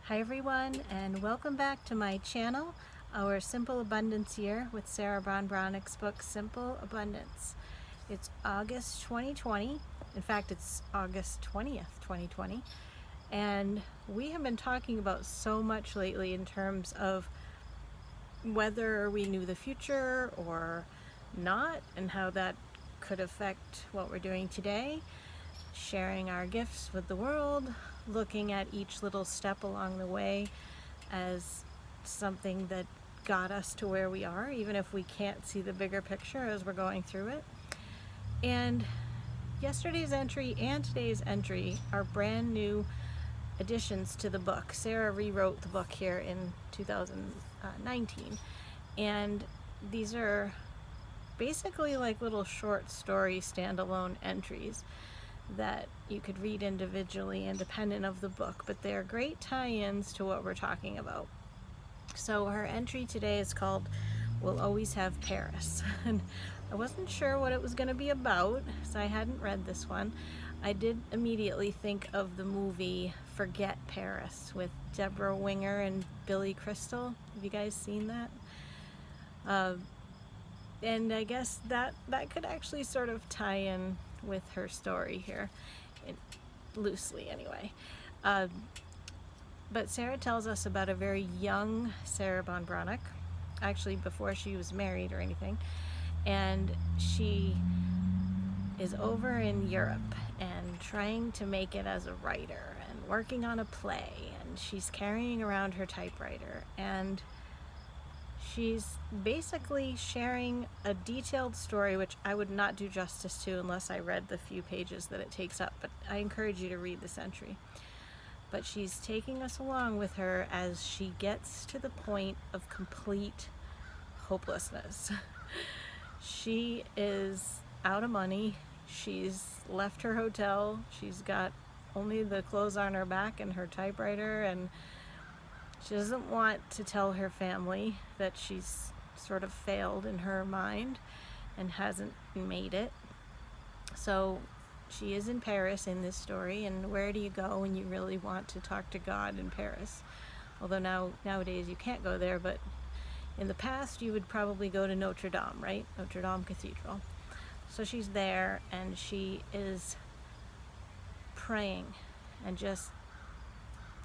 Hi everyone, and welcome back to my channel, our Simple Abundance year with Sarah Brown-Browning's book, Simple Abundance. It's August 2020. In fact, it's August 20th, 2020. And we have been talking about so much lately in terms of whether we knew the future or not, and how that could affect what we're doing today, sharing our gifts with the world, looking at each little step along the way as something that got us to where we are, even if we can't see the bigger picture as we're going through it. And yesterday's entry and today's entry are brand new additions to the book. Sarah rewrote the book here in 2019, and these are basically like little short story standalone entries that you could read individually independent of the book, but they're great tie-ins to what we're talking about. So her entry today is called We'll Always Have Paris. And I wasn't sure what it was going to be about, so I hadn't read this one. I did immediately think of the movie Forget Paris with Deborah Winger and Billy Crystal. Have you guys seen that? And I guess that could actually sort of tie in with her story here, loosely anyway. But Sarah tells us about a very young Sarah Brown-Browningh, actually before she was married or anything, and she is over in Europe and trying to make it as a writer and working on a play, and she's carrying around her typewriter, and she's basically sharing a detailed story, which I would not do justice to unless I read the few pages that it takes up, but I encourage you to read this entry. But she's taking us along with her as she gets to the point of complete hopelessness. She is out of money. She's left her hotel. She's got only the clothes on her back and her typewriter, and she doesn't want to tell her family that she's sort of failed in her mind and hasn't made it. So she is in Paris in this story, and where do you go when you really want to talk to God in Paris? Although nowadays you can't go there, but in the past you would probably go to Notre Dame, right? Notre Dame Cathedral. So she's there, and she is praying, and just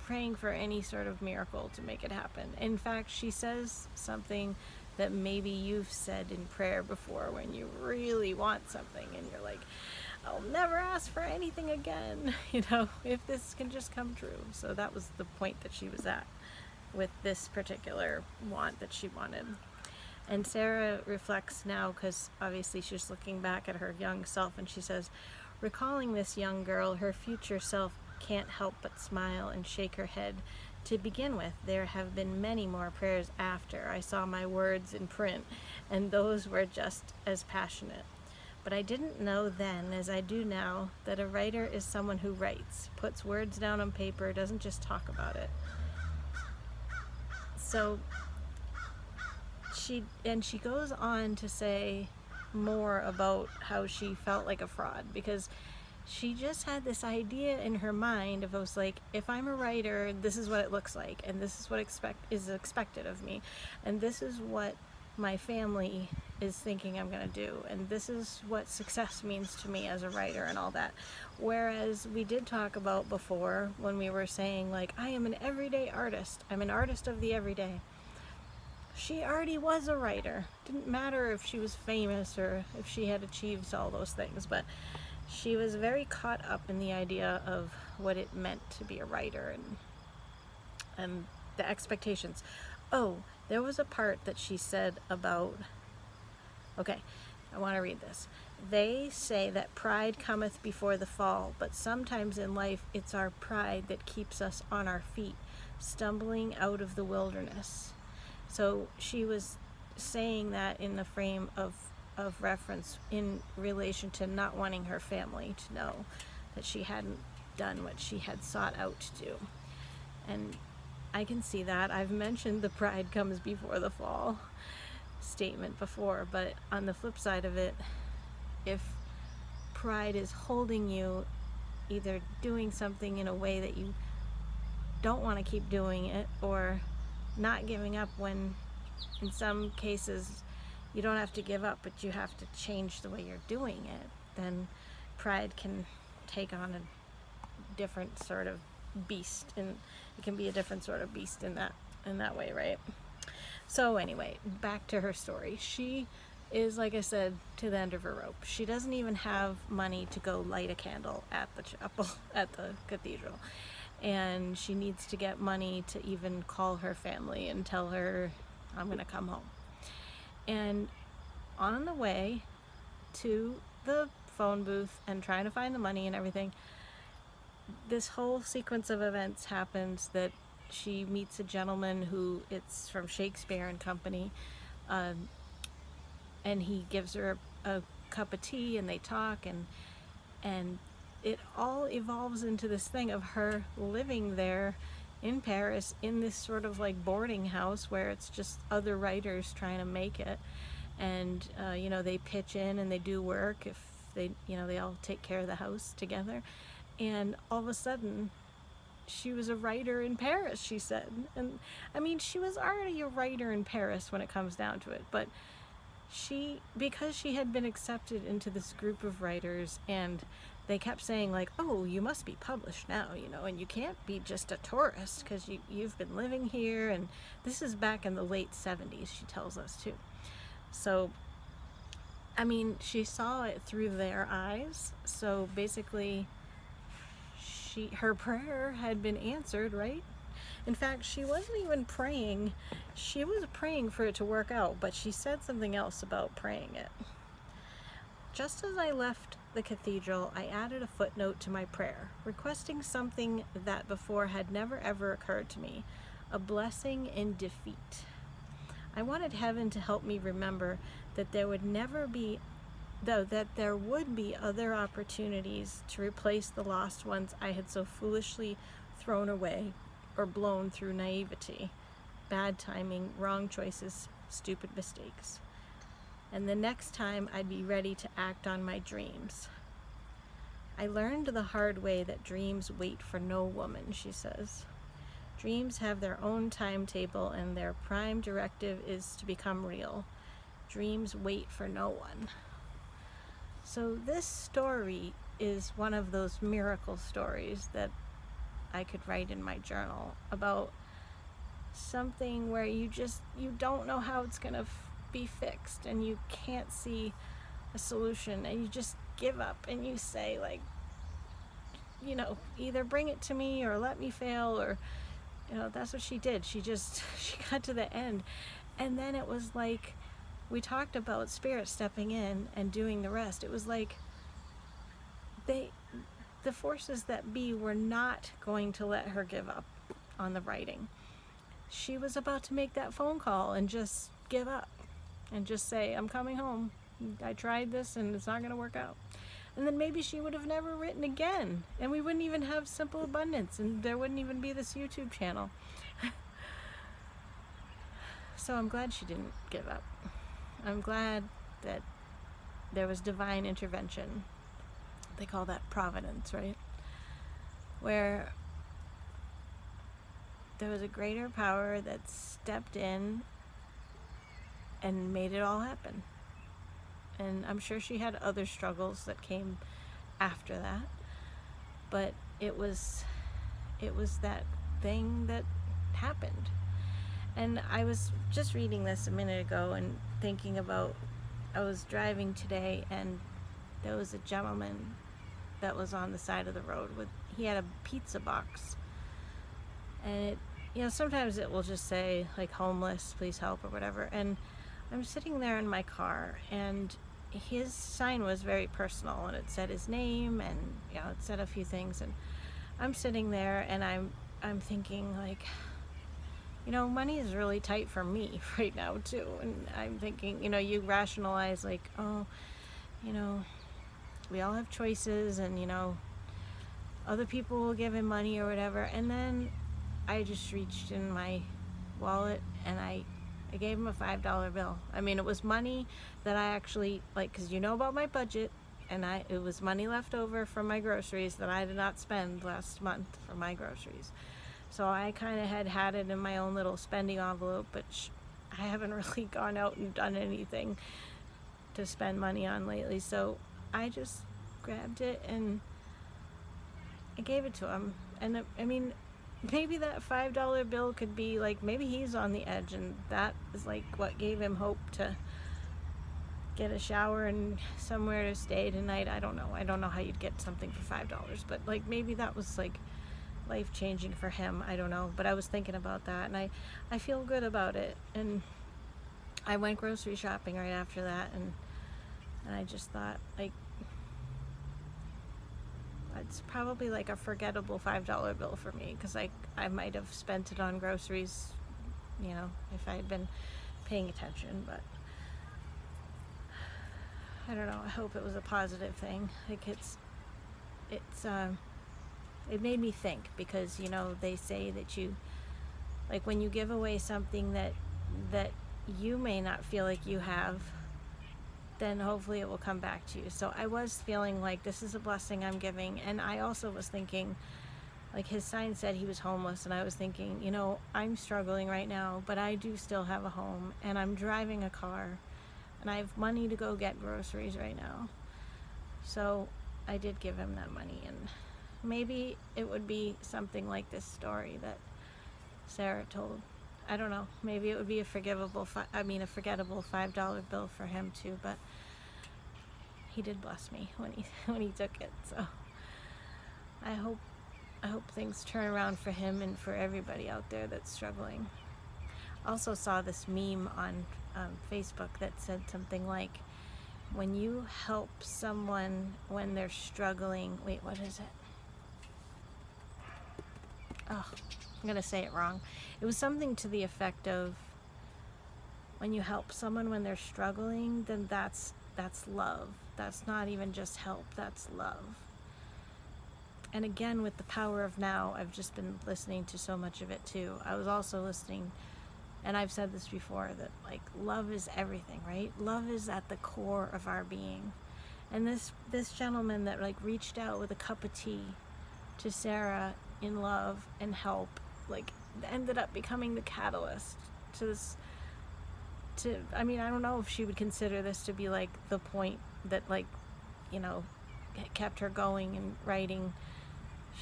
praying for any sort of miracle to make it happen. In fact, she says something that maybe you've said in prayer before when you really want something and you're like, I'll never ask for anything again, if this can just come true. So that was the point that she was at with this particular want that she wanted. And Sarah reflects now, because obviously she's looking back at her young self, and she says, recalling this young girl, her future self can't help but smile and shake her head. To begin with, there have been many more prayers after I saw my words in print, and those were just as passionate. But I didn't know then, as I do now, that a writer is someone who writes, puts words down on paper, doesn't just talk about it. So she goes on to say more about how she felt like a fraud, because she just had this idea in her mind of, if I'm a writer, this is what it looks like, and this is what is expected of me, and this is what my family is thinking I'm going to do, and this is what success means to me as a writer and all that. Whereas we did talk about before, when we were saying, I am an everyday artist, I'm an artist of the everyday. She already was a writer. Didn't matter if she was famous or if she had achieved all those things, but she was very caught up in the idea of what it meant to be a writer and the expectations. Oh, there was a part that she said about, okay, I want to read this. They say that pride cometh before the fall, but sometimes in life it's our pride that keeps us on our feet, stumbling out of the wilderness. So she was saying that in the frame of reference in relation to not wanting her family to know that she hadn't done what she had sought out to do. And I can see that. I've mentioned the pride comes before the fall statement before, but on the flip side of it, if pride is holding you either doing something in a way that you don't want to keep doing it, or not giving up when in some cases you don't have to give up, but you have to change the way you're doing it, then pride can take on a different sort of beast, and it can be a different sort of beast in that way, right? So anyway, back to her story. She is, like I said, to the end of her rope. She doesn't even have money to go light a candle at the chapel, at the cathedral. And she needs to get money to even call her family and tell her, I'm going to come home. And on the way to the phone booth and trying to find the money and everything, this whole sequence of events happens that she meets a gentleman who, it's from Shakespeare and Company, and he gives her a cup of tea, and they talk, and it all evolves into this thing of her living there in Paris in this sort of like boarding house where it's just other writers trying to make it, and they pitch in and they do work if they they all take care of the house together, and all of a sudden she was a writer in Paris, she said. And I mean, she was already a writer in Paris when it comes down to it, but because she had been accepted into this group of writers, and they kept saying like, oh, you must be published now, and you can't be just a tourist because you've been living here. And this is back in the late 70s, she tells us too. So I mean, she saw it through their eyes. So basically her prayer had been answered, right? In fact, she wasn't even praying. She was praying for it to work out, but she said something else about praying it. Just as I left the cathedral, I added a footnote to my prayer, requesting something that before had never ever occurred to me, a blessing in defeat. I wanted heaven to help me remember that there would be other opportunities to replace the lost ones I had so foolishly thrown away or blown through naivety, bad timing, wrong choices, stupid mistakes. And the next time I'd be ready to act on my dreams. I learned the hard way that dreams wait for no woman, she says. Dreams have their own timetable, and their prime directive is to become real. Dreams wait for no one. So this story is one of those miracle stories that I could write in my journal about something where you don't know how it's going to be fixed, and you can't see a solution, and you just give up and you say, like, either bring it to me or let me fail, or that's what she did. She got to the end, and then it was like we talked about spirit stepping in and doing the rest. It was like the forces that be were not going to let her give up on the writing. She was about to make that phone call and just give up and just say, I'm coming home. I tried this and it's not going to work out. And then maybe she would have never written again, and we wouldn't even have Simple Abundance, and there wouldn't even be this YouTube channel. So I'm glad she didn't give up. I'm glad that there was divine intervention. They call that providence, right? Where there was a greater power that stepped in and made it all happen. And I'm sure she had other struggles that came after that, but it was that thing that happened. And I was just reading this a minute ago and thinking about, I was driving today, and there was a gentleman that was on the side of the road he had a pizza box, and sometimes it will just say like homeless, please help, or whatever. And I'm sitting there in my car, and his sign was very personal, and it said his name, and it said a few things, and I'm sitting there and I'm thinking, like, money is really tight for me right now too. And I'm thinking, you rationalize like, oh, we all have choices, and other people will give him money or whatever. And then I just reached in my wallet and I gave him a $5 bill. I mean, it was money that I actually, like, because about my budget, and it was money left over from my groceries that I did not spend last month for my groceries. So I kind of had it in my own little spending envelope, but I haven't really gone out and done anything to spend money on lately. So I just grabbed it and I gave it to him. And I mean, maybe that $5 bill could be like, maybe he's on the edge, and that is like what gave him hope to get a shower and somewhere to stay tonight. I don't know how you'd get something for $5, but like maybe that was like life-changing for him. I don't know, but I was thinking about that, and I feel good about it. And I went grocery shopping right after that, and I just thought, like, it's probably like a forgettable $5 bill for me, because I might have spent it on groceries, you know, if I had been paying attention. But I don't know, I hope it was a positive thing. Like, it made me think, because, you know, they say that you, like, when you give away something that you may not feel like you have, then hopefully it will come back to you. So I was feeling like this is a blessing I'm giving. And I also was thinking, like, his sign said he was homeless, and I was thinking, you know, I'm struggling right now, but I do still have a home, and I'm driving a car, and I have money to go get groceries right now. So I did give him that money, and maybe it would be something like this story that Sarah told. I don't know. Maybe it would be a forgettable $5 bill for him too. But he did bless me when he took it. So I hope things turn around for him and for everybody out there that's struggling. Also saw this meme on Facebook that said something like, when you help someone when they're struggling, wait, what is it? Oh, I'm gonna say it wrong. It was something to the effect of, when you help someone when they're struggling, then that's love. That's not even just help, that's love. And again, with the power of now, I've just been listening to so much of it too. I was also listening, and I've said this before, that like, love is everything, right? Love is at the core of our being. And this gentleman that like reached out with a cup of tea to Sarah in love and help, like, ended up becoming the catalyst to this, I mean, I don't know if she would consider this to be like the point that, like, you know, kept her going and writing.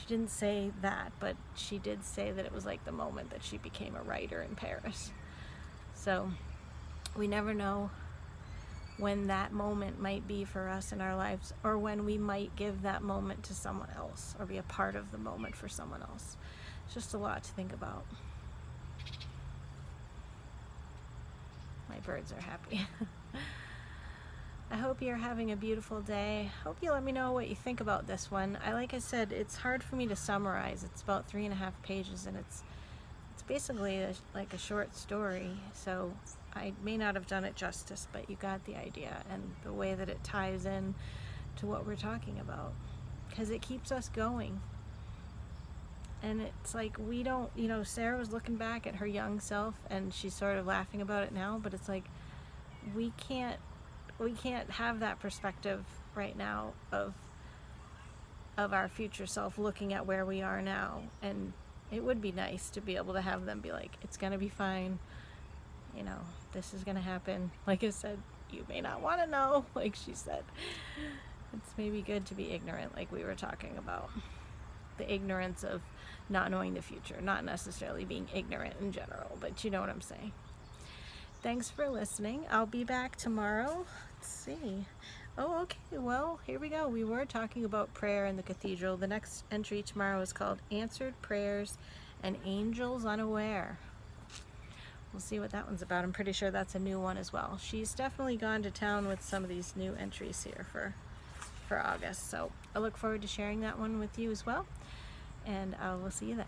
She didn't say that, but she did say that it was like the moment that she became a writer in Paris. So we never know when that moment might be for us in our lives, or when we might give that moment to someone else, or be a part of the moment for someone else. It's just a lot to think about. My birds are happy. I hope you're having a beautiful day. Hope you let me know what you think about this one. Like I said, it's hard for me to summarize. It's about 3.5 pages, and it's basically like a short story. So I may not have done it justice, but you got the idea, and the way that it ties in to what we're talking about, because it keeps us going. And it's like, we don't, you know, Sarah was looking back at her young self, and she's sort of laughing about it now, but it's like, we can't have that perspective right now of our future self looking at where we are now. And it would be nice to be able to have them be like, it's gonna be fine, you know, this is gonna happen. Like I said, you may not want to know, like she said. It's maybe good to be ignorant, like we were talking about. The ignorance of not knowing the future, not necessarily being ignorant in general, but you know what I'm saying. Thanks for listening. I'll be back tomorrow. Let's see. Oh, okay. Well, here we go. We were talking about prayer in the cathedral. The next entry tomorrow is called Answered Prayers and Angels Unaware. We'll see what that one's about. I'm pretty sure that's a new one as well. She's definitely gone to town with some of these new entries here for August. So I look forward to sharing that one with you as well. And I will see you then.